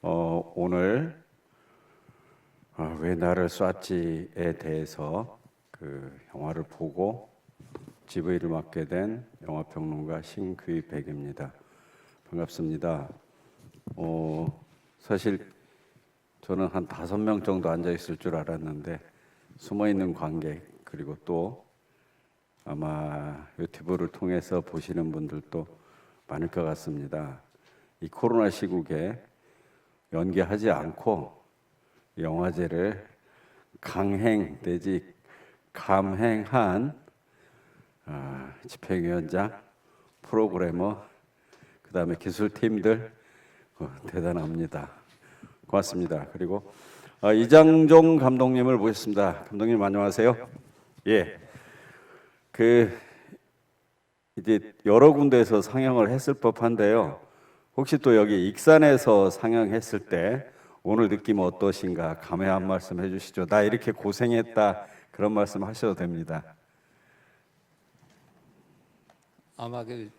오늘 왜 나를 쐈지에 대해서 그 영화를 보고 GV를 맡게 된 영화평론가 신규백입니다. 반갑습니다. 사실 저는 한 5명 정도 앉아 있을 줄 알았는데 숨어 있는 관객 그리고 또 아마 유튜브를 통해서 보시는 분들도 많을 것 같습니다. 이 코로나 시국에 연기하지 않고 영화제를 강행 내지 감행한 집행위원장, 프로그래머, 그 다음에 기술팀들 대단합니다. 고맙습니다. 그리고 이장종 감독님을 모셨습니다. 감독님 안녕하세요. 예, 이제 여러 군데에서 상영을 했을 법한데요. 혹시 또 여기 익산에서 상영했을 때 오늘 느낌 어떠신가 감회 한 말씀 해주시죠. 나 이렇게 고생했다 그런 말씀 하셔도 됩니다. 아마 그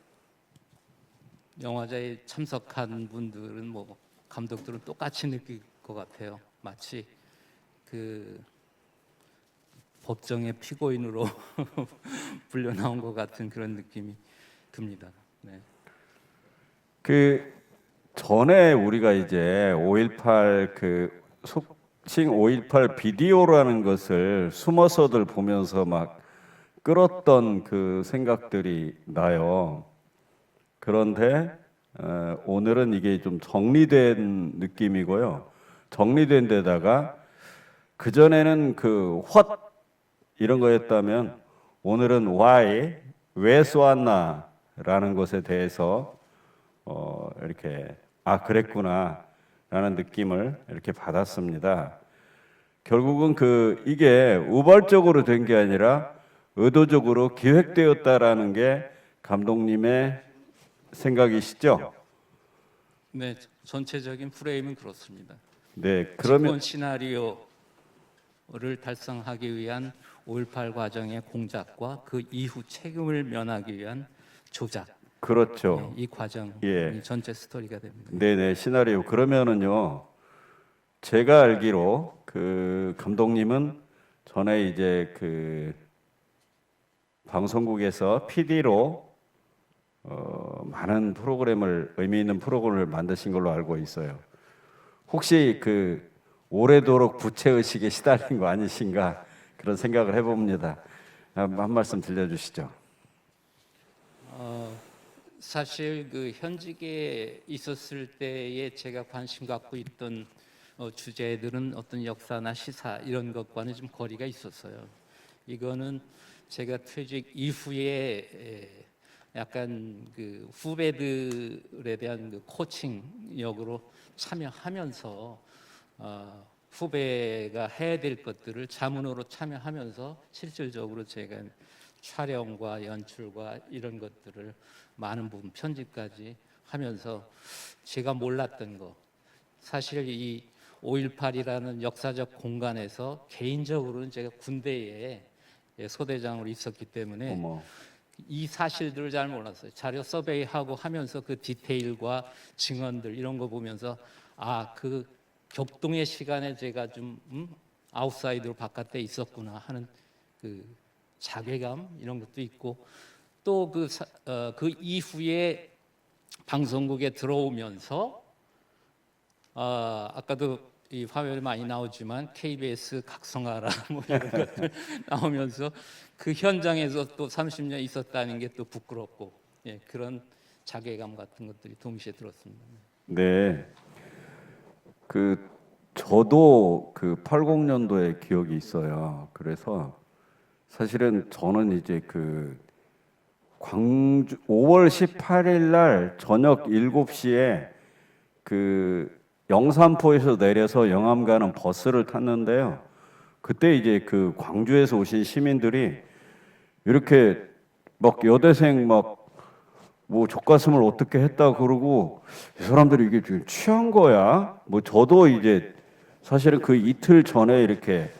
영화제에 참석한 분들은 뭐 감독들은 똑같이 느낄 것 같아요. 마치 그 법정의 피고인으로 불려 나온 것 같은 그런 느낌이 듭니다. 네. 그 전에 우리가 이제 5.18 그 속칭 5.18 비디오라는 것을 숨어서들 보면서 막 끌었던 그 생각들이 나요. 그런데 오늘은 이게 좀 정리된 느낌이고요. 정리된 데다가 그 전에는 그 what 이런 거였다면 오늘은 why 왜 쏘았나라는 것에 대해서 이렇게 그랬구나 라는 느낌을 이렇게 받았습니다. 결국은 이게 우발적으로 된 게 아니라 의도적으로 기획되었다라는 게 감독님의 생각이시죠? 네, 전체적인 프레임은 그렇습니다. 네, 집권 그러면 시나리오를 달성하기 위한 5.18 과정의 공작과 그 이후 책임을 면하기 위한 조작. 그렇죠. 이 과정이 예. 전체 스토리가 됩니다. 네네, 시나리오. 그러면은요, 제가 알기로 그 감독님은 전에 이제 그 방송국에서 PD로 많은 프로그램을 의미 있는 프로그램을 만드신 걸로 알고 있어요. 혹시 오래도록 부채 의식에 시달린 거 아니신가 그런 생각을 해봅니다. 한 말씀 들려주시죠. 사실 그 현직에 있었을 때에 제가 관심 갖고 있던 주제들은 어떤 역사나 시사 이런 것과는 좀 거리가 있었어요. 이거는 제가 퇴직 이후에 약간 그 후배들에 대한 그 코칭 역으로 참여하면서 후배가 해야 될 것들을 자문으로 참여하면서 실질적으로 제가 촬영과 연출과 이런 것들을 많은 부분 편집까지 하면서 제가 몰랐던 거, 사실 이 5.18이라는 역사적 공간에서 개인적으로는 제가 군대에 소대장으로 있었기 때문에 어머. 이 사실들을 잘 몰랐어요. 자료 서베이하고 하면서 그 디테일과 증언들 이런 거 보면서 그 격동의 시간에 제가 좀 아웃사이드로 바깥에 있었구나 하는 그 자괴감 이런 것도 있고 또 그 이후에 방송국에 들어오면서 아까도 이 화면에 많이 나오지만 KBS 각성하라 뭐 이런 것들 나오면서 그 현장에서 또 30년 있었다는 게 또 부끄럽고 그런 자괴감 같은 것들이 동시에 들었습니다. 네. 저도 80년도에 기억이 있어요. 그래서 사실은 저는 이제 광주 5월 18일 날 저녁 7시에 영산포에서 내려서 영암 가는 버스를 탔는데요. 그때 이제 광주에서 오신 시민들이 이렇게 막 여대생 뭐 족가슴을 어떻게 했다 그러고 이 사람들이 이게 지금 취한 거야? 뭐 저도 이제 사실은 이틀 전에 이렇게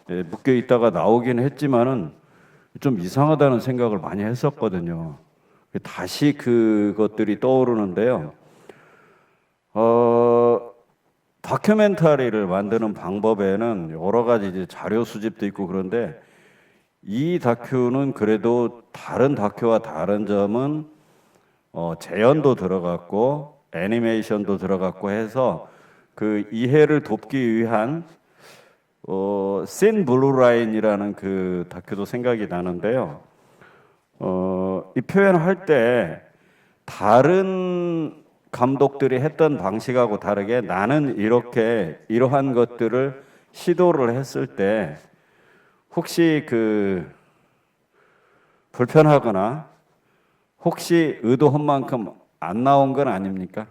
묶여 있다가 나오긴 했지만은 좀 이상하다는 생각을 많이 했었거든요. 다시 그것들이 떠오르는데요. 다큐멘터리를 만드는 방법에는 여러 가지 이제 자료 수집도 있고 그런데 이 다큐는 그래도 다른 다큐와 다른 점은 재현도 들어갔고 애니메이션도 들어갔고 해서 그 이해를 돕기 위한 씬 블루라인이라는 그 다큐도 생각이 나는데요. 이 표현할 때 다른 감독들이 했던 방식하고 다르게 나는 이렇게 이러한 것들을 시도를 했을 때 혹시 그 불편하거나 혹시 의도한 만큼 안 나온 건 아닙니까?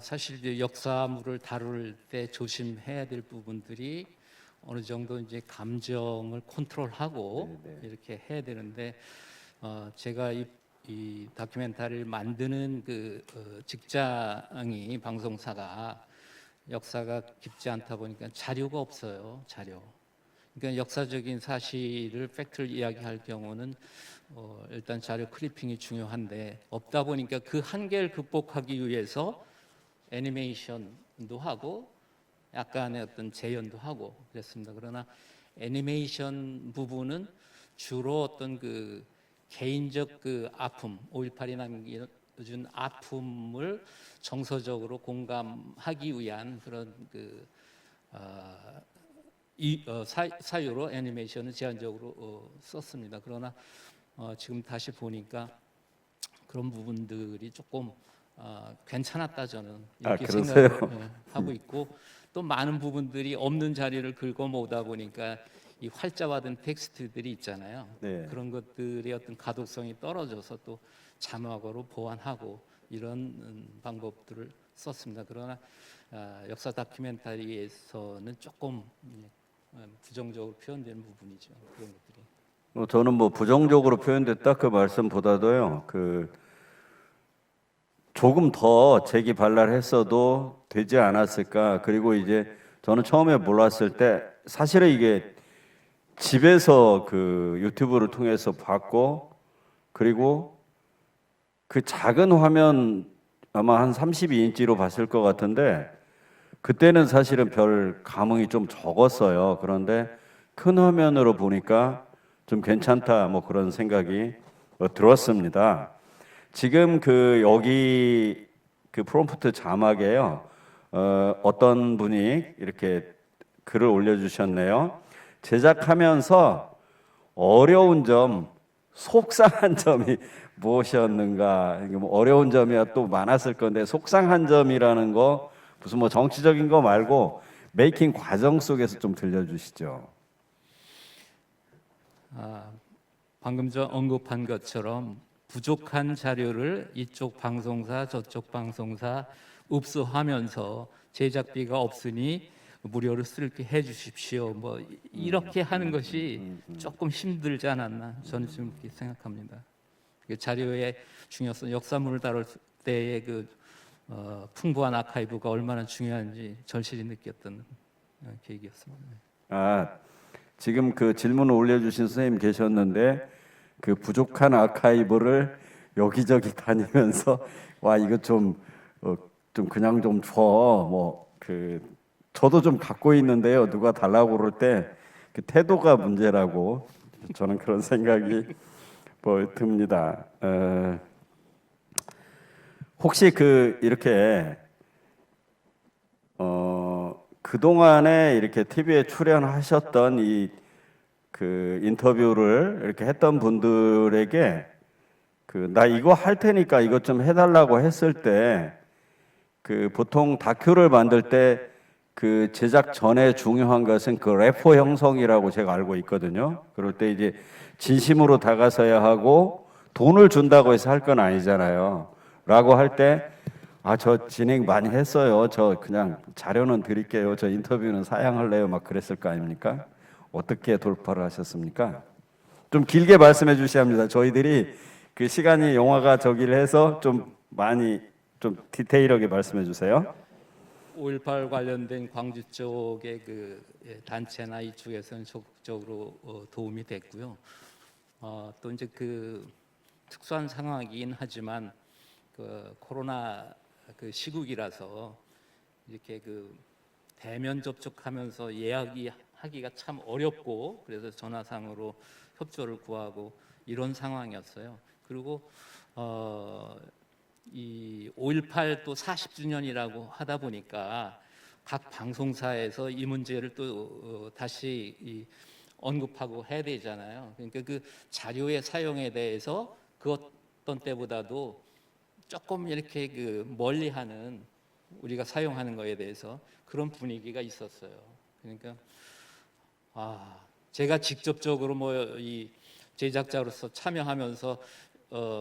사실 이제 역사물을 다룰 때 조심해야 될 부분들이 어느 정도 이제 감정을 컨트롤하고 이렇게 해야 되는데 제가 이 다큐멘터리를 만드는 그 직장이 방송사가 역사가 깊지 않다 보니까 자료가 없어요. 자료. 그러니까 역사적인 사실을 팩트를 이야기할 경우는 일단 자료 클리핑이 중요한데 없다 보니까 그 한계를 극복하기 위해서 애니메이션도 하고 약간의 어떤 재현도 하고 그랬습니다. 그러나 애니메이션 부분은 주로 어떤 그 개인적 그 아픔, 5.18이 남겨준 아픔을 정서적으로 공감하기 위한 그런 그 사유로 애니메이션을 제한적으로 썼습니다. 그러나 지금 다시 보니까 그런 부분들이 조금 괜찮았다 저는 이렇게 그러세요? 생각을 하고 있고 또 많은 부분들이 없는 자리를 긁어모으다 보니까 이 활자화된 텍스트들이 있잖아요. 네. 그런 것들의 어떤 가독성이 떨어져서 또 자막으로 보완하고 이런 방법들을 썼습니다. 그러나 역사 다큐멘터리에서는 조금 부정적으로 표현되는 부분이죠. 그런 것들이. 저는 뭐 부정적으로 표현됐다 그 말씀보다도요. 그 조금 더 재기발랄했어도 되지 않았을까. 그리고 이제 저는 처음에 몰랐을 때 사실은 이게 집에서 그 유튜브를 통해서 봤고 그리고 그 작은 화면 아마 한 32인치로 봤을 것 같은데 그때는 사실은 별 감흥이 좀 적었어요. 그런데 큰 화면으로 보니까 좀 괜찮다 뭐 그런 생각이 들었습니다. 지금 그 여기 그 프롬프트 자막에요. 어떤 분이 이렇게 글을 올려주셨네요. 제작하면서 어려운 점, 속상한 점이 무엇이었는가? 이게 뭐 어려운 점이야 또 많았을 건데 속상한 점이라는 거 무슨 뭐 정치적인 거 말고 메이킹 과정 속에서 좀 들려주시죠. 방금 저 언급한 것처럼 부족한 자료를 이쪽 방송사 저쪽 방송사 읍수하면서 제작비가 없으니 무료로 쓸게 해주십시오. 뭐 이렇게 하는 것이 조금 힘들지 않았나 저는 좀 그렇게 생각합니다. 그 자료의 중요성, 역사물을 다룰 때의 그 풍부한 아카이브가 얼마나 중요한지 절실히 느꼈던 계기였습니다. 지금 그 질문을 올려주신 선생님 계셨는데 그 부족한 아카이브를 여기저기 다니면서 와 이거 좀 그냥 좀 줘. 뭐 그 저도 좀 갖고 있는데요. 누가 달라고 그럴 때 그 태도가 문제라고 저는 그런 생각이 뭐 듭니다. 혹시 그 이렇게 그동안에 이렇게 TV에 출연하셨던 이 그 인터뷰를 이렇게 했던 분들에게 그 나 이거 할 테니까 이것 좀 해달라고 했을 때 그 보통 다큐를 만들 때 그 제작 전에 중요한 것은 그 래퍼 형성이라고 제가 알고 있거든요. 그럴 때 이제 진심으로 다가서야 하고 돈을 준다고 해서 할 건 아니잖아요. 라고 할 때 저 진행 많이 했어요. 저 그냥 자료는 드릴게요. 저 인터뷰는 사양할래요. 막 그랬을 거 아닙니까? 어떻게 돌파를 하셨습니까? 좀 길게 말씀해 주셔야 합니다. 저희들이 그 시간이 영화가 저기를 해서 좀 많이 좀 디테일하게 말씀해 주세요. 5.18 관련된 광주 쪽의 그 단체나 이쪽에서는 적극적으로 도움이 됐고요. 또 이제 그 특수한 상황이긴 하지만 그 코로나 그 시국이라서 이렇게 그 대면 접촉하면서 예약하기가 참 어렵고 그래서 전화상으로 협조를 구하고 이런 상황이었어요. 그리고 이 5.18 또 40주년이라고 하다 보니까 각 방송사에서 이 문제를 또 다시 언급하고 해야 되잖아요. 그러니까 그 자료의 사용에 대해서 그 어떤 때보다도 조금 이렇게 그 멀리하는 우리가 사용하는 거에 대해서 그런 분위기가 있었어요. 그러니까 제가 직접적으로 뭐 이 제작자로서 참여하면서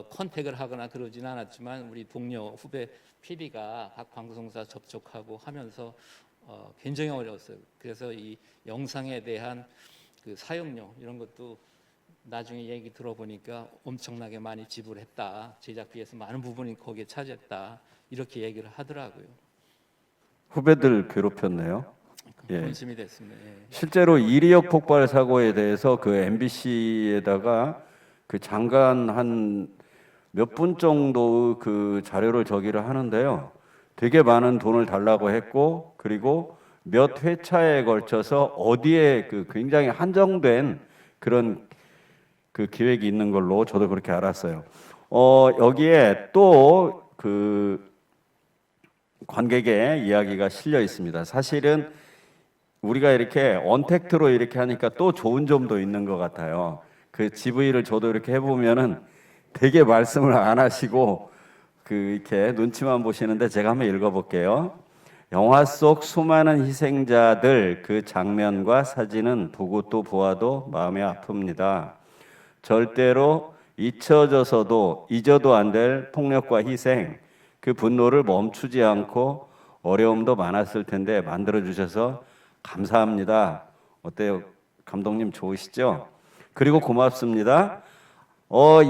컨택을 하거나 그러진 않았지만 우리 동료 후배 PD가 각 방송사 접촉하고 하면서 굉장히 어려웠어요. 그래서 이 영상에 대한 그 사용료 이런 것도 나중에 얘기 들어보니까 엄청나게 많이 지불했다. 제작비에서 많은 부분이 거기에 차지했다. 이렇게 얘기를 하더라고요. 후배들 괴롭혔네요. 예. 본심이 됐습니다. 예. 실제로 이리역 폭발 사고에 대해서 그 MBC에다가 그 장관 한 몇 분 정도 그 자료를 저기를 하는데요. 되게 많은 돈을 달라고 했고 그리고 몇 회차에 걸쳐서 어디에 그 굉장히 한정된 그런 그 기획이 있는 걸로 저도 그렇게 알았어요. 여기에 또 그 관객의 이야기가 실려 있습니다. 사실은 우리가 이렇게 언택트로 이렇게 하니까 또 좋은 점도 있는 것 같아요. 그 GV를 저도 이렇게 해보면은 되게 말씀을 안 하시고 그 이렇게 눈치만 보시는데 제가 한번 읽어볼게요. 영화 속 수많은 희생자들 그 장면과 사진은 보고 또 보아도 마음이 아픕니다. 절대로 잊혀져서도 잊어도 안 될 폭력과 희생, 그 분노를 멈추지 않고 어려움도 많았을 텐데 만들어주셔서 감사합니다. 어때요? 감독님 좋으시죠? 그리고 고맙습니다.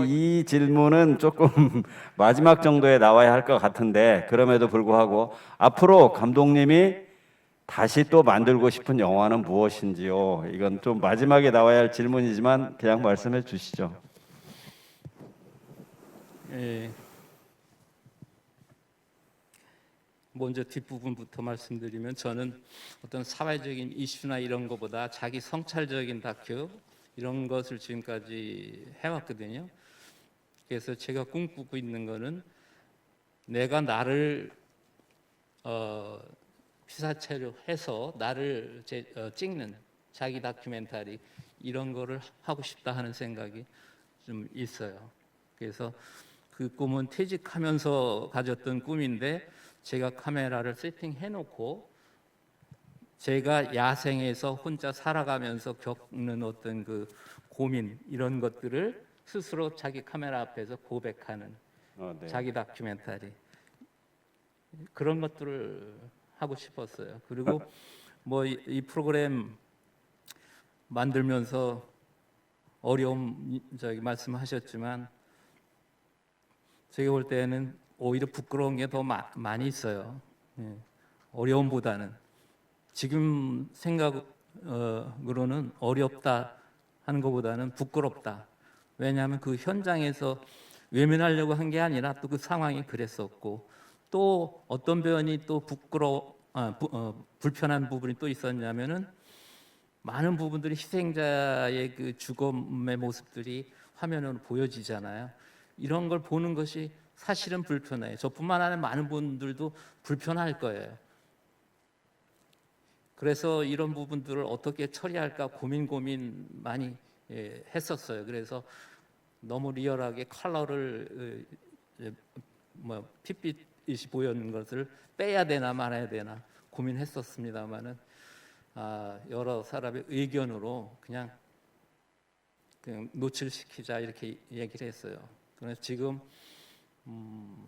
이 질문은 조금 마지막 정도에 나와야 할 것 같은데 그럼에도 불구하고 앞으로 감독님이 다시 또 만들고 싶은 영화는 무엇인지요? 이건 좀 마지막에 나와야 할 질문이지만 그냥 말씀해 주시죠. 예. 먼저 뒷부분부터 말씀드리면 저는 어떤 사회적인 이슈나 이런 것보다 자기 성찰적인 다큐 이런 것을 지금까지 해왔거든요. 그래서 제가 꿈꾸고 있는 거는 내가 나를 피사체로 해서 나를 찍는 자기 다큐멘터리 이런 거를 하고 싶다 하는 생각이 좀 있어요. 그래서 그 꿈은 퇴직하면서 가졌던 꿈인데 제가 카메라를 세팅해놓고 제가 야생에서 혼자 살아가면서 겪는 어떤 그 고민 이런 것들을 스스로 자기 카메라 앞에서 고백하는 네. 자기 다큐멘터리 그런 것들을 하고 싶었어요. 그리고 뭐 이 프로그램 만들면서 어려움 말씀하셨지만 제가 볼 때는 오히려 부끄러운 게 더 많이 있어요. 예. 어려움보다는 지금 생각으로는 어렵다 하는 것보다는 부끄럽다. 왜냐하면 그 현장에서 외면하려고 한 게 아니라 또 그 상황이 그랬었고 또 어떤 면이 또 불편한 부분이 또 있었냐면은 많은 부분들이 희생자의 그 죽음의 모습들이 화면으로 보여지잖아요. 이런 걸 보는 것이 사실은 불편해요. 저뿐만 아니라 많은 분들도 불편할 거예요. 그래서 이런 부분들을 어떻게 처리할까 고민 많이 했었어요. 그래서 너무 리얼하게 컬러를 핏빛이 보이는 것을 빼야 되나 말아야 되나 고민했었습니다만은 여러 사람의 의견으로 그냥 노출시키자 이렇게 얘기를 했어요. 그래서 지금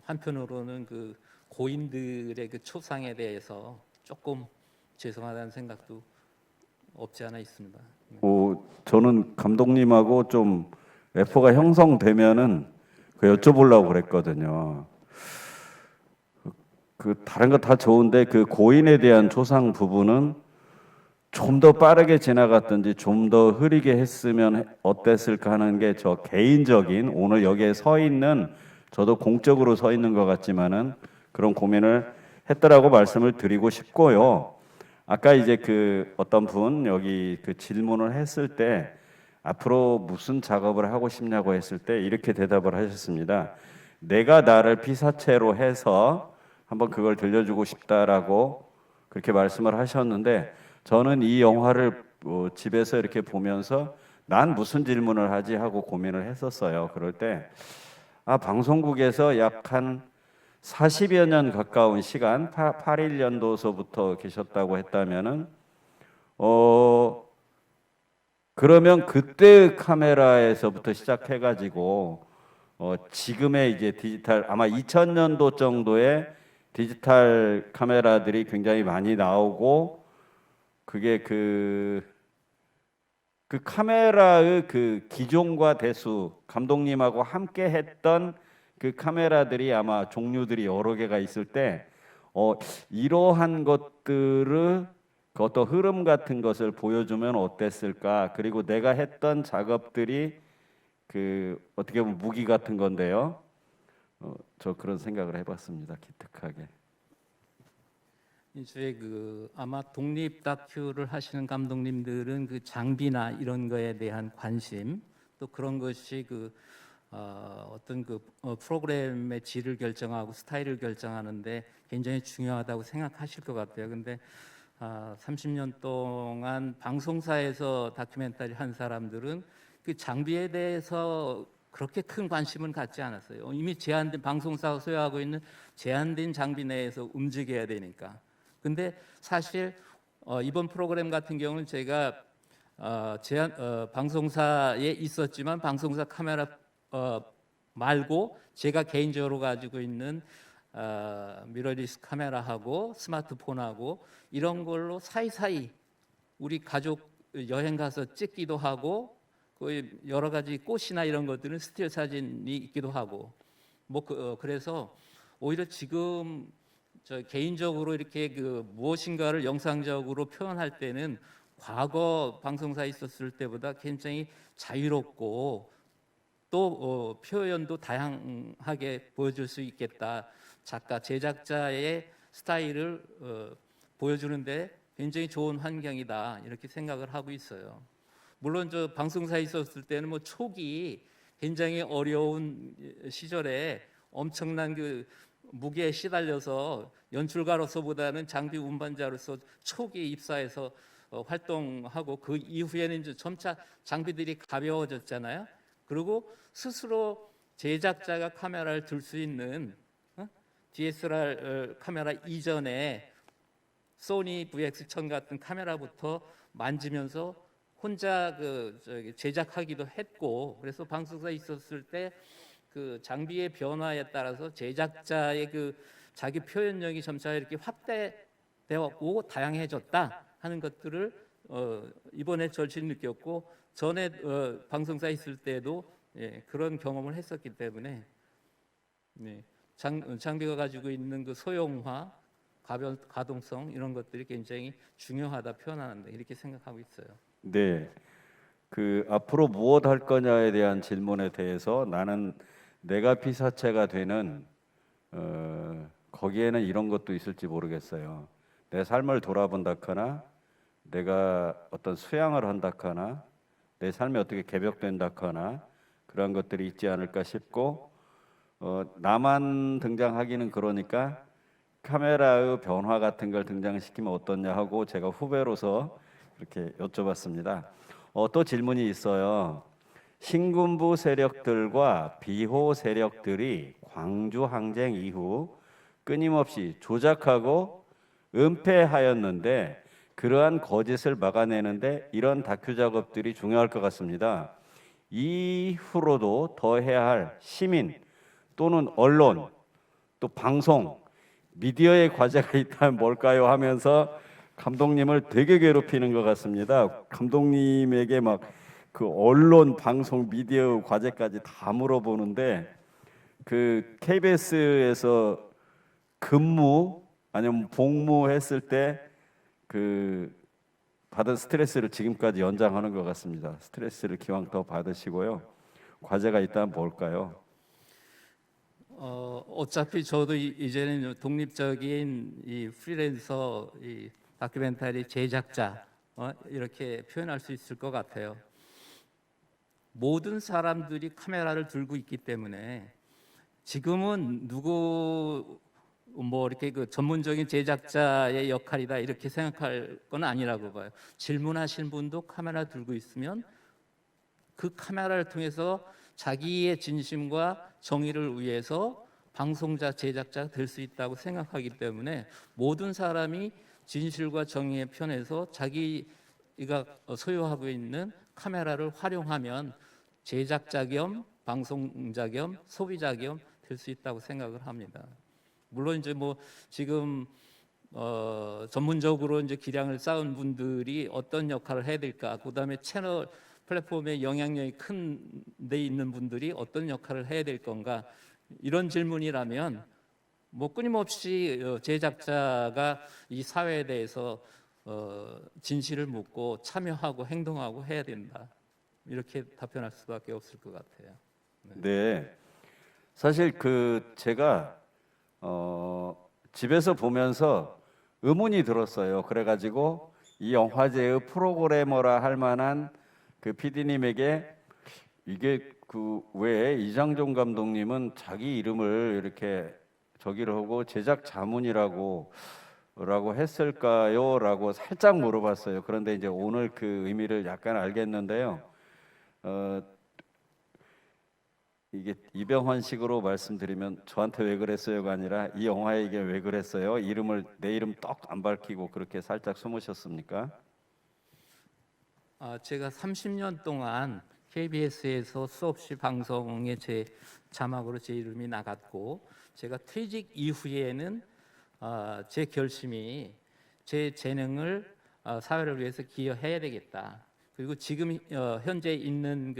한편으로는 그 고인들의 그 초상에 대해서 조금 죄송하다는 생각도 없지 않아 있습니다. 저는 감독님하고 좀 래퍼가 형성되면은 그 여쭤보려고 그랬거든요. 그 다른 거 다 좋은데 그 고인에 대한 초상 부분은 좀 더 빠르게 지나갔든지 좀 더 흐리게 했으면 어땠을까 하는 게 저 개인적인 오늘 여기에 서 있는 저도 공적으로 서 있는 것 같지만은 그런 고민을 했더라고 말씀을 드리고 싶고요. 아까 이제 그 어떤 분 여기 그 질문을 했을 때 앞으로 무슨 작업을 하고 싶냐고 했을 때 이렇게 대답을 하셨습니다. 내가 나를 피사체로 해서 한번 그걸 들려주고 싶다라고 그렇게 말씀을 하셨는데 저는 이 영화를 집에서 이렇게 보면서 난 무슨 질문을 하지 하고 고민을 했었어요. 그럴 때 방송국에서 약 한 40여 년 가까운 시간, 81년도서부터 계셨다고 했다면은 어 그러면 그때 카메라에서부터 시작해가지고 지금의 이제 디지털 아마 2000년도 정도의 디지털 카메라들이 굉장히 많이 나오고 그게 그 카메라의 그 기종과 대수 감독님하고 함께 했던 그 카메라들이 아마 종류들이 여러 개가 있을 때 이러한 것들을 그 어떤 흐름 같은 것을 보여주면 어땠을까? 그리고 내가 했던 작업들이 그 어떻게 보면 무기 같은 건데요. 저 그런 생각을 해봤습니다. 기특하게. 이제 그 아마 독립 다큐를 하시는 감독님들은 그 장비나 이런 거에 대한 관심 또 그런 것이 어떤 프로그램의 질을 결정하고 스타일을 결정하는데 굉장히 중요하다고 생각하실 것 같아요. 근데 30년 동안 방송사에서 다큐멘터리 한 사람들은 그 장비에 대해서 그렇게 큰 관심은 갖지 않았어요. 이미 제한된 방송사가 소유하고 있는 제한된 장비 내에서 움직여야 되니까. 근데 사실 이번 프로그램 같은 경우는 제가 방송사에 있었지만 방송사 카메라 말고 제가 개인적으로 가지고 있는 미러리스 카메라하고 스마트폰하고 이런 걸로 사이사이 우리 가족 여행 가서 찍기도 하고 그 여러 가지 꽃이나 이런 것들은 스틸 사진이 있기도 하고 그래서 오히려 지금 저 개인적으로 이렇게 그 무엇인가를 영상적으로 표현할 때는 과거 방송사에 있었을 때보다 굉장히 자유롭고 또 표현도 다양하게 보여줄 수 있겠다. 작가 제작자의 스타일을 보여주는데 굉장히 좋은 환경이다 이렇게 생각을 하고 있어요. 물론 저 방송사에 있었을 때는 뭐 초기 굉장히 어려운 시절에 엄청난 그 무게에 시달려서 연출가로서보다는 장비 운반자로서 초기 입사해서 활동하고 그 이후에는 이제 점차 장비들이 가벼워졌잖아요. 그리고 스스로 제작자가 카메라를 들 수 있는 DSLR 카메라 이전에 소니 VX1000 같은 카메라부터 만지면서 혼자 제작하기도 했고 그래서 방송사에 있었을 때 그 장비의 변화에 따라서 제작자의 그 자기 표현력이 점차 이렇게 확대되었고 다양해졌다 하는 것들을 이번에 절실히 느꼈고 전에 방송사에 있을 때도 그런 경험을 했었기 때문에 장비가 가지고 있는 그 소형화, 가동성 이런 것들이 굉장히 중요하다 표현하는데 이렇게 생각하고 있어요. 네. 그 앞으로 무엇 할 거냐에 대한 질문에 대해서 나는 내가 피사체가 되는 거기에는 이런 것도 있을지 모르겠어요. 내 삶을 돌아본다거나 내가 어떤 수양을 한다거나 내 삶이 어떻게 개벽된다거나 그런 것들이 있지 않을까 싶고 나만 등장하기는 그러니까 카메라의 변화 같은 걸 등장시키면 어떻냐 하고 제가 후배로서 이렇게 여쭤봤습니다. 또 질문이 있어요. 신군부 세력들과 비호 세력들이 광주 항쟁 이후 끊임없이 조작하고 은폐하였는데 그러한 거짓을 막아내는데 이런 다큐 작업들이 중요할 것 같습니다. 이후로도 더 해야 할 시민 또는 언론 또 방송 미디어의 과제가 있다면 뭘까요? 하면서 감독님을 되게 괴롭히는 것 같습니다. 감독님에게 막 그 언론, 방송, 미디어 과제까지 다 물어보는데 그 KBS에서 근무 아니면 복무했을 때 그 받은 스트레스를 지금까지 연장하는 것 같습니다. 스트레스를 기왕 더 받으시고요. 과제가 있다면 뭘까요? 어차피 저도 이제는 독립적인 이 프리랜서 이 다큐멘터리 제작자 이렇게 표현할 수 있을 것 같아요. 모든 사람들이 카메라를 들고 있기 때문에 지금은 누구 뭐 이렇게 그 전문적인 제작자의 역할이다 이렇게 생각할 건 아니라고 봐요. 질문하신 분도 카메라 들고 있으면 그 카메라를 통해서 자기의 진심과 정의를 위해서 방송자, 제작자가 될 수 있다고 생각하기 때문에 모든 사람이 진실과 정의의 편에서 자기가 소유하고 있는 카메라를 활용하면 제작자 겸 방송자 겸 소비자 겸 될 수 있다고 생각을 합니다. 물론 이제 뭐 지금 전문적으로 이제 기량을 쌓은 분들이 어떤 역할을 해야 될까, 그다음에 채널 플랫폼의 영향력이 큰 데 있는 분들이 어떤 역할을 해야 될 건가, 이런 질문이라면 뭐 끊임없이 제작자가 이 사회에 대해서 진실을 묻고 참여하고 행동하고 해야 된다, 이렇게 답변할 수밖에 없을 것 같아요. 네. 사실 제가 집에서 보면서 의문이 들었어요. 그래가지고 이 영화제의 프로그래머라 할 만한 그 PD님에게 이게 왜 이장종 감독님은 자기 이름을 이렇게 저기를 하고 제작 자문이라고 했을까요?라고 살짝 물어봤어요. 그런데 이제 오늘 그 의미를 약간 알겠는데요. 어, 이게 이병헌식으로 말씀드리면 저한테 왜 그랬어요가 아니라 이 영화에게 왜 그랬어요? 내 이름 떡 안 밝히고 그렇게 살짝 숨으셨습니까? 제가 30년 동안 KBS에서 수없이 방송에 제 자막으로 제 이름이 나갔고, 제가 퇴직 이후에는 제 결심이 제 재능을 사회를 위해서 기여해야 되겠다. 그리고 지금 현재 있는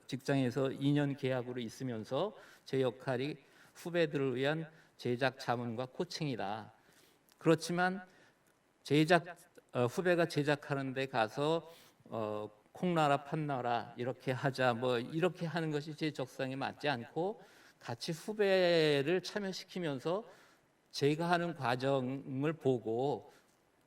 직장에서 2년 계약으로 있으면서 제 역할이 후배들을 위한 제작 자문과 코칭이다. 그렇지만 후배가 제작하는 데 가서 콩나라 판나라 이렇게 하자 뭐 이렇게 하는 것이 제 적성에 맞지 않고, 같이 후배를 참여시키면서 제가 하는 과정을 보고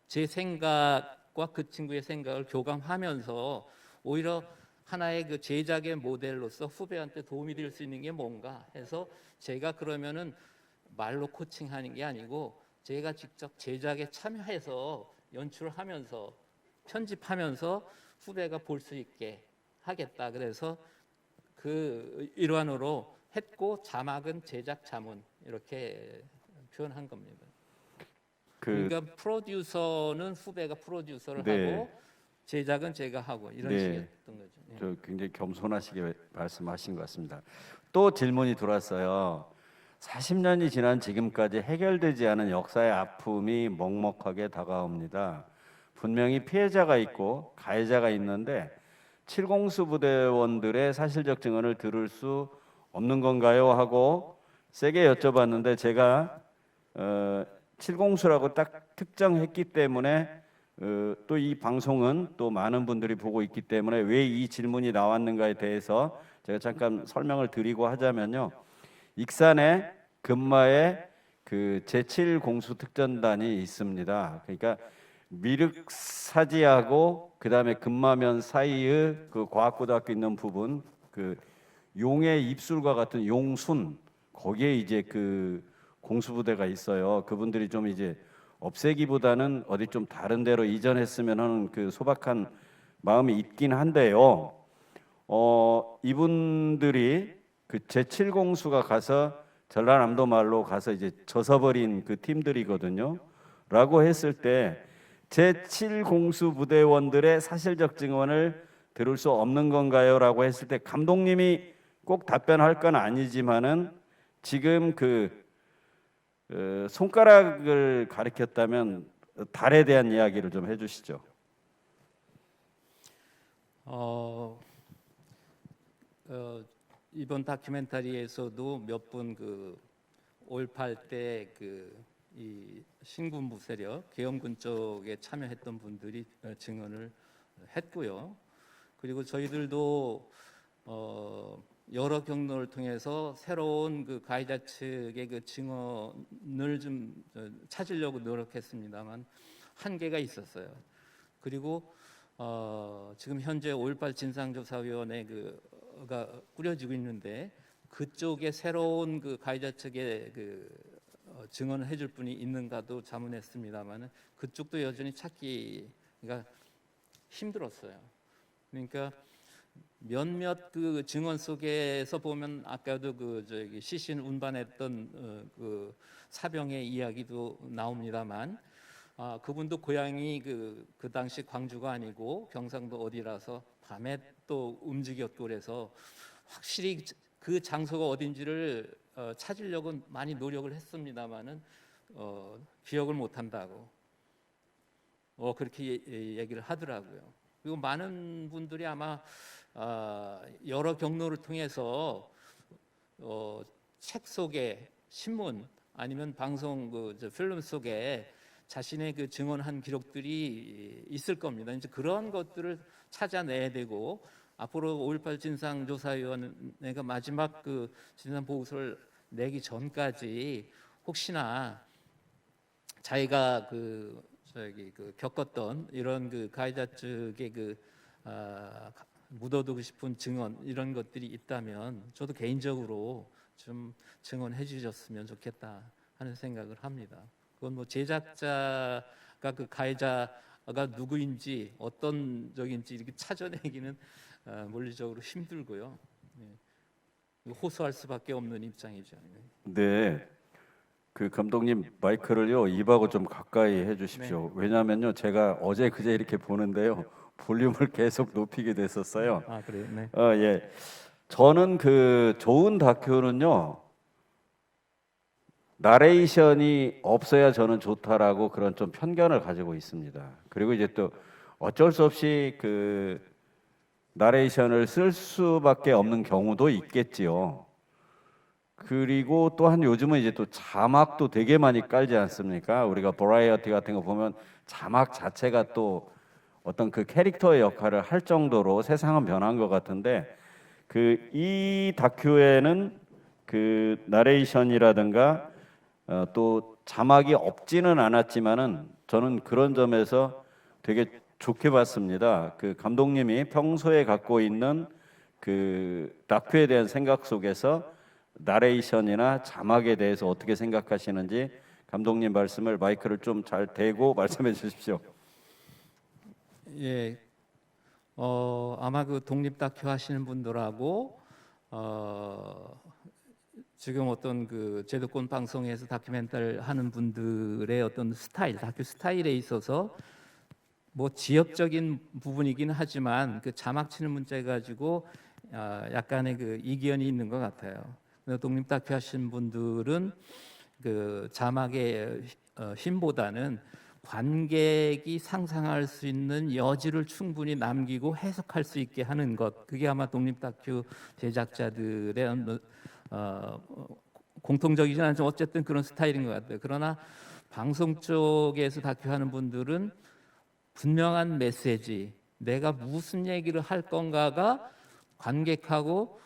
제 생각과 그 친구의 생각을 교감하면서 오히려 하나의 그 제작의 모델로서 후배한테 도움이 될 수 있는 게 뭔가 해서, 제가 그러면은 말로 코칭하는 게 아니고 제가 직접 제작에 참여해서 연출을 하면서 편집하면서 후배가 볼 수 있게 하겠다. 그래서 그 일환으로 했고, 자막은 제작 자문 이렇게 표현한 겁니다. 그 그러니까 프로듀서는 후배가 프로듀서를 네, 하고 제작은 제가 하고 이런 네, 식이었던 거죠. 예. 저 굉장히 겸손하시게 말씀하신 것 같습니다. 또 질문이 들어왔어요. 40년이 지난 지금까지 해결되지 않은 역사의 아픔이 먹먹하게 다가옵니다. 분명히 피해자가 있고 가해자가 있는데 칠공수 부대원들의 사실적 증언을 들을 수 없는 건가요? 하고 세게 여쭤봤는데 제가 칠공수라고 딱 특정했기 때문에 또 이 방송은 또 많은 분들이 보고 있기 때문에 왜 이 질문이 나왔는가에 대해서 제가 잠깐 설명을 드리고 하자면요. 익산에 금마에 그 제7공수 특전단이 있습니다. 그러니까 미륵사지하고 그다음에 금마면 사이의 그 과학고등학교 있는 부분, 그 용의 입술과 같은 용순, 거기에 이제 그 공수부대가 있어요. 그분들이 좀 이제 없애기보다는 어디 좀 다른 데로 이전했으면 하는 그 소박한 마음이 있긴 한데요. 이분들이 그 제7공수가 가서 전라남도 말로 가서 이제 져서버린 그 팀들이거든요. 라고 했을 때 제7공수 부대원들의 사실적 증언을 들을 수 없는 건가요? 라고 했을 때 감독님이 꼭 답변할 건 아니지만은 지금 손가락을 가리켰다면 달에 대한 이야기를 좀 해주시죠. 이번 다큐멘터리에서도 몇 분 5.18 때 이 신군부 세력 계엄군 쪽에 참여했던 분들이 증언을 했고요. 그리고 저희들도 여러 경로를 통해서 새로운 그 가해자 측의 그 증언을 좀 찾으려고 노력했습니다만 한계가 있었어요. 그리고 지금 현재 5.18 진상조사위원회 그가 꾸려지고 있는데 그쪽에 새로운 그 가해자 측의 증언을 해줄 분이 있는가도 자문했습니다만 그쪽도 여전히 찾기가 힘들었어요. 그러니까 몇몇 그 증언 속에서 보면 아까도 시신 운반했던 그 사병의 이야기도 나옵니다만 그분도 고향이 그 당시 광주가 아니고 경상도 어디라서 밤에 또 움직였고 그래서 확실히 그 장소가 어딘지를 찾으려고 많이 노력을 했습니다만은 기억을 못 한다고 그렇게 얘기를 하더라고요. 그리고 많은 분들이 아마 여러 경로를 통해서 책 속에 신문 아니면 방송 필름 속에 자신의 그 증언한 기록들이 있을 겁니다. 이제 그런 것들을 찾아내야 되고 앞으로 5.18 진상조사위원회가 마지막 그 진상 보고서를 내기 전까지 혹시나 자기가 겪었던 이런 그 가해자 측의 묻어두고 싶은 증언 이런 것들이 있다면 저도 개인적으로 좀 증언해 주셨으면 좋겠다 하는 생각을 합니다. 그건 뭐 제작자가 그 가해자가 누구인지 어떤 적인지 이렇게 찾아내기는 물리적으로 힘들고요. 호소할 수밖에 없는 입장이죠. 네. 그 감독님 마이크를요 입하고 좀 가까이 해주십시오. 왜냐하면요 제가 어제 그제 이렇게 보는데요 볼륨을 계속 높이게 됐었어요. 아 그래요? 네. 예. 저는 그 좋은 다큐는요 나레이션이 없어야 저는 좋다라고 그런 좀 편견을 가지고 있습니다. 그리고 이제 또 어쩔 수 없이 그 나레이션을 쓸 수밖에 없는 경우도 있겠지요. 그리고 또한 요즘은 이제 또 자막도 되게 많이 깔지 않습니까? 우리가 버라이어티 같은 거 보면 자막 자체가 또 어떤 그 캐릭터의 역할을 할 정도로 세상은 변한 것 같은데 그 이 다큐에는 그 나레이션이라든가 또 자막이 없지는 않았지만은 저는 그런 점에서 되게 좋게 봤습니다. 그 감독님이 평소에 갖고 있는 그 다큐에 대한 생각 속에서 나레이션이나 자막에 대해서 어떻게 생각하시는지 감독님 말씀을 마이크를 좀 잘 대고 말씀해 주십시오. 예, 아마 그 독립 다큐 하시는 분들하고 지금 어떤 그 제도권 방송에서 다큐멘터리 하는 분들의 어떤 스타일, 다큐 스타일에 있어서 뭐 지역적인 부분이긴 하지만 그 자막 치는 문제 가지고 약간의 그 이견이 있는 것 같아요. 독립 다큐 하신 분들은 그 자막의 힘보다는 관객이 상상할 수 있는 여지를 충분히 남기고 해석할 수 있게 하는 것, 그게 아마 독립 다큐 제작자들의 공통적이진 않지만 어쨌든 그런 스타일인 것 같아요. 그러나 방송 쪽에서 다큐하는 분들은 분명한 메시지, 내가 무슨 얘기를 할 건가가 관객하고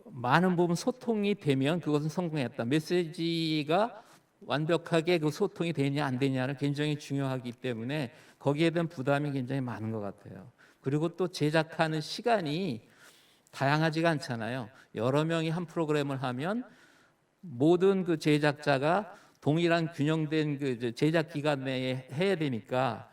많은 부분 소통이 되면 그것은 성공했다. 메시지가 완벽하게 그 소통이 되냐 안 되냐는 굉장히 중요하기 때문에 거기에 대한 부담이 굉장히 많은 것 같아요. 그리고 또 제작하는 시간이 다양하지가 않잖아요. 여러 명이 한 프로그램을 하면 모든 그 제작자가 동일한 균형된 그 제작 기간 내에 해야 되니까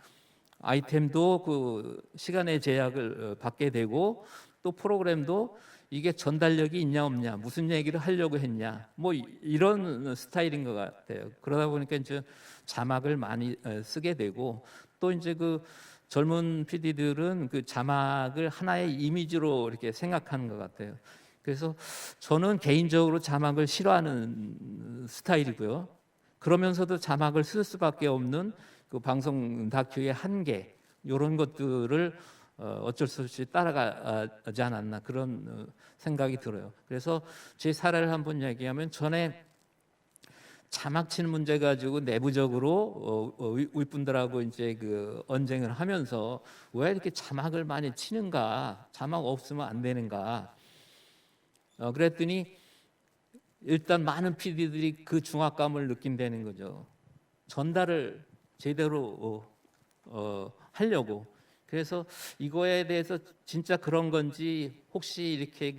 아이템도 그 시간의 제약을 받게 되고 또 프로그램도 이게 전달력이 있냐 없냐, 무슨 얘기를 하려고 했냐, 뭐 이런 스타일인 것 같아요. 그러다 보니까 이제 자막을 많이 쓰게 되고 또 이제 그 젊은 PD들은 그 자막을 하나의 이미지로 이렇게 생각하는 것 같아요. 그래서 저는 개인적으로 자막을 싫어하는 스타일이고요. 그러면서도 자막을 쓸 수밖에 없는 그 방송 다큐의 한계, 이런 것들을 어쩔 수 없이 따라가지 않았나 그런 생각이 들어요. 그래서 제 사례를 한번 얘기하면 전에 자막 치는 문제 가지고 내부적으로 윗분들하고 이제 그 언쟁을 하면서 왜 이렇게 자막을 많이 치는가, 자막 없으면 안 되는가. 그랬더니 일단 많은 PD들이 그 중압감을 느낀다는 거죠. 전달을 제대로 하려고. 그래서 이거에 대해서 진짜 그런 건지 혹시 이렇게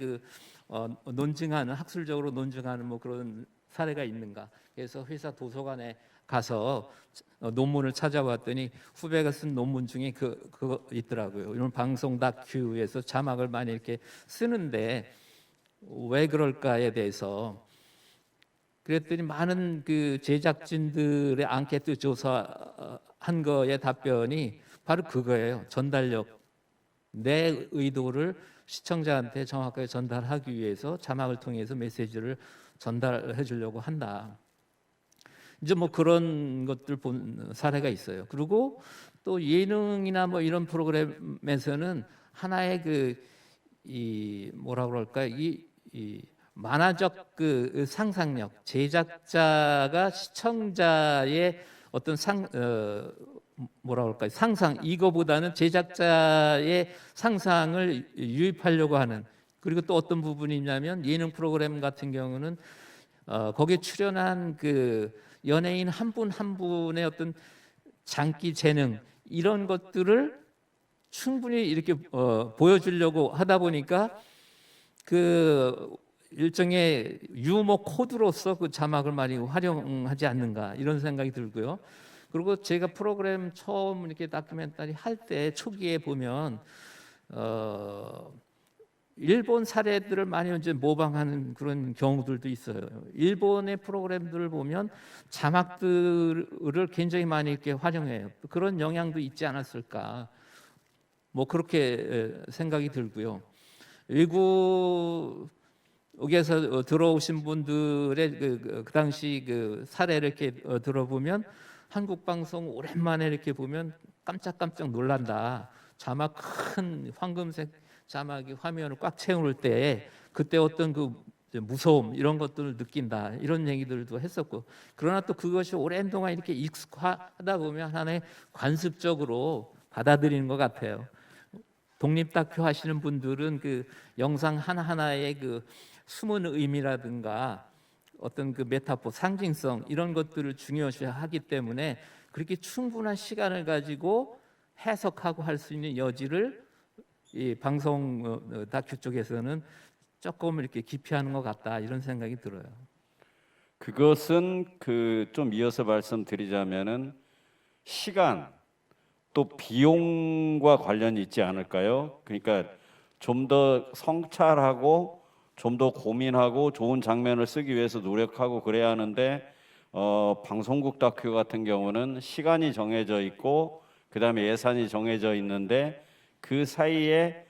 논증하는 학술적으로 논증하는 뭐 그런 사례가 있는가? 그래서 회사 도서관에 가서 논문을 찾아봤더니 후배가 쓴 논문 중에 그거 있더라고요. 이런 방송 다큐에서 자막을 많이 이렇게 쓰는데 왜 그럴까에 대해서 그랬더니 많은 그 제작진들의 앙케트 조사한 거의 답변이 바로 그거예요. 전달력. 내 의도를 시청자한테 정확하게 전달하기 위해서 자막을 통해서 메시지를 전달해 주려고 한다. 이제 뭐 그런 것들 본 사례가 있어요. 그리고 또 예능이나 뭐 이런 프로그램에서는 하나의 이 뭐라 그럴까 이 만화적 그 상상력, 제작자가 시청자의 어떤 뭐라 그럴까요? 상상 이거보다는 제작자의 상상을 유입하려고 하는 그리고 또 어떤 부분이 있냐면 예능 프로그램 같은 경우는 거기에 출연한 그 연예인 한 분 한 분의 어떤 장기 재능 이런 것들을 충분히 이렇게 보여주려고 하다 보니까 그 일종의 유머 코드로서 그 자막을 많이 활용하지 않는가 이런 생각이 들고요. 그리고 제가 프로그램 처음 이렇게 다큐멘터리 할 때 초기에 보면 일본 사례들을 많이 이제 모방하는 그런 경우들도 있어요. 일본의 프로그램들을 보면 자막들을 굉장히 많이 이렇게 활용해요. 그런 영향도 있지 않았을까? 뭐 그렇게 생각이 들고요. 외국에서 들어오신 분들의 그 당시 그 사례를 이렇게 들어보면 한국 방송 오랜만에 이렇게 보면 깜짝깜짝 놀란다. 자막 큰 황금색 자막이 화면을 꽉 채울 때 그때 어떤 그 무서움 이런 것들을 느낀다 이런 얘기들도 했었고 그러나 또 그것이 오랜 동안 이렇게 익숙하다 보면 하나의 관습적으로 받아들이는 것 같아요. 독립 다큐 하시는 분들은 그 영상 하나하나의 그 숨은 의미라든가 어떤 그 메타포 상징성 이런 것들을 중요시하기 때문에 그렇게 충분한 시간을 가지고 해석하고 할 수 있는 여지를 이 방송 다큐 쪽에서는 조금 이렇게 기피하는 것 같다 이런 생각이 들어요. 그것은 그 좀 이어서 말씀드리자면은 시간 또 비용과 관련이 있지 않을까요? 그러니까 좀 더 성찰하고 좀 더 고민하고 좋은 장면을 쓰기 위해서 노력하고 그래야 하는데 방송국 다큐 같은 경우는 시간이 정해져 있고 그다음에 예산이 정해져 있는데 그 사이에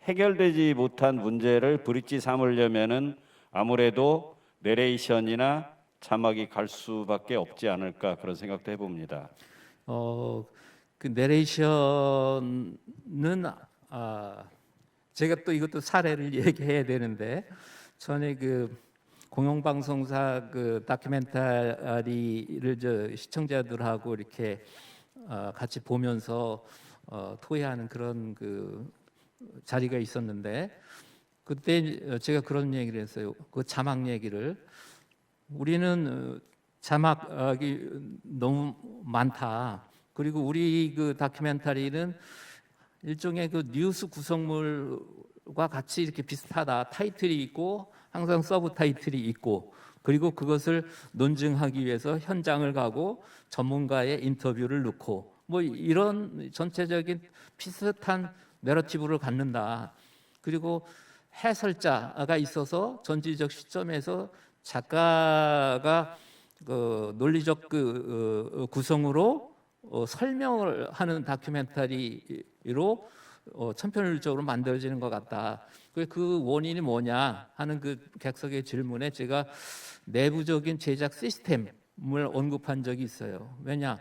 해결되지 못한 문제를 브릿지 삼으려면은 아무래도 내레이션이나 자막이 갈 수밖에 없지 않을까 그런 생각도 해봅니다. 그 내레이션은 제가 또 이것도 사례를 얘기해야 되는데 전에 그 공영방송사 그 다큐멘터리를 시청자들하고 이렇게 같이 보면서 토의하는 그런 그 자리가 있었는데 그때 제가 그런 얘기를 했어요. 그 자막 얘기를 우리는 자막이 너무 많다. 그리고 우리 그 다큐멘터리는 일종의 그 뉴스 구성물과 같이 이렇게 비슷하다. 타이틀이 있고 항상 서브 타이틀이 있고 그리고 그것을 논증하기 위해서 현장을 가고 전문가의 인터뷰를 넣고 뭐 이런 전체적인 비슷한 내러티브를 갖는다. 그리고 해설자가 있어서 전지적 시점에서 작가가 그 논리적 구성으로 설명을 하는 다큐멘터리로 천편일적으로 만들어지는 것 같다. 그 원인이 뭐냐 하는 그 객석의 질문에 제가 내부적인 제작 시스템을 언급한 적이 있어요. 왜냐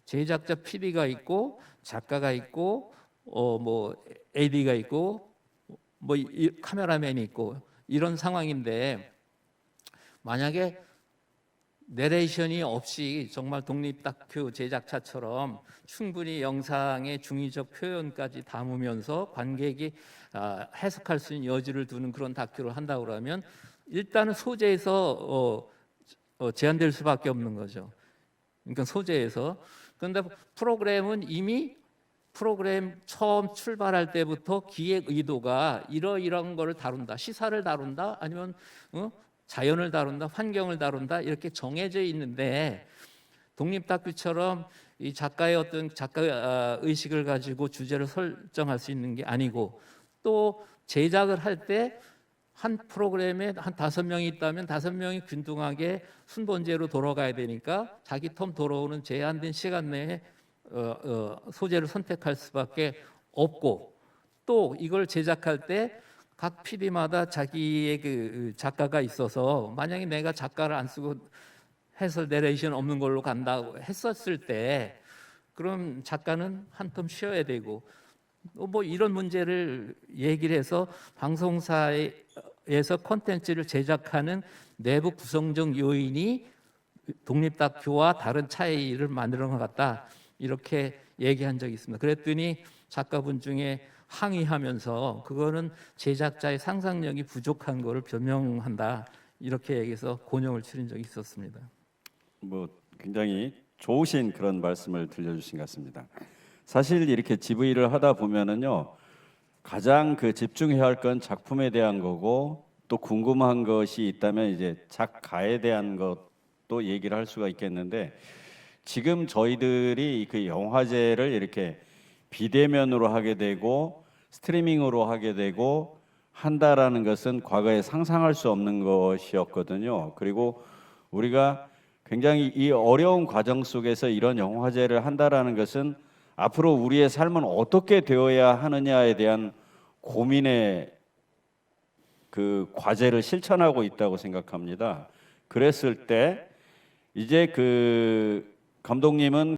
제작자 PD가 있고 작가가 있고 뭐 AD가 있고 뭐 카메라맨이 있고 이런 상황인데 만약에 내레이션이 없이 정말 독립 다큐 제작차처럼 충분히 영상의 중의적 표현까지 담으면서 관객이 해석할 수 있는 여지를 두는 그런 다큐를 한다고 그러면 일단은 소재에서 제한될 수밖에 없는 거죠. 그러니까 소재에서. 그런데 프로그램은 이미 프로그램 처음 출발할 때부터 기획 의도가 이러이러한 거를 다룬다. 시사를 다룬다. 아니면 자연을 다룬다. 환경을 다룬다. 이렇게 정해져 있는데 독립 다큐처럼 이 작가의 어떤 작가 의식을 가지고 주제를 설정할 수 있는 게 아니고 또 제작을 할 때 한 프로그램에 한 5명이 있다면 5명이 균등하게 순번제로 돌아가야 되니까 자기 텀 돌아오는 제한된 시간 내에 소재를 선택할 수밖에 없고 또 이걸 제작할 때 각 PD마다 자기의 그 작가가 있어서 만약에 내가 작가를 안 쓰고 해설 내레이션 없는 걸로 간다고 했었을 때 그럼 작가는 한 텀 쉬어야 되고 뭐 이런 문제를 얘기를 해서 방송사에서 콘텐츠를 제작하는 내부 구성적 요인이 독립 다큐와 다른 차이를 만드는 것 같다 이렇게 얘기한 적이 있습니다. 그랬더니 작가분 중에 항의하면서 그거는 제작자의 상상력이 부족한 거를 변명한다 이렇게 얘기해서 곤욕을 치른 적이 있었습니다. 뭐 굉장히 좋으신 그런 말씀을 들려주신 것 같습니다. 사실 이렇게 GV를 하다 보면은요 가장 그 집중해야 할 건 작품에 대한 거고 또 궁금한 것이 있다면 이제 작가에 대한 것도 얘기를 할 수가 있겠는데 지금 저희들이 그 영화제를 이렇게 비대면으로 하게 되고 스트리밍으로 하게 되고 한다라는 것은 과거에 상상할 수 없는 것이었거든요. 그리고 우리가 굉장히 이 어려운 과정 속에서 이런 영화제를 한다라는 것은 앞으로 우리의 삶은 어떻게 되어야 하느냐에 대한 고민의 그 과제를 실천하고 있다고 생각합니다. 그랬을 때 이제 그 감독님은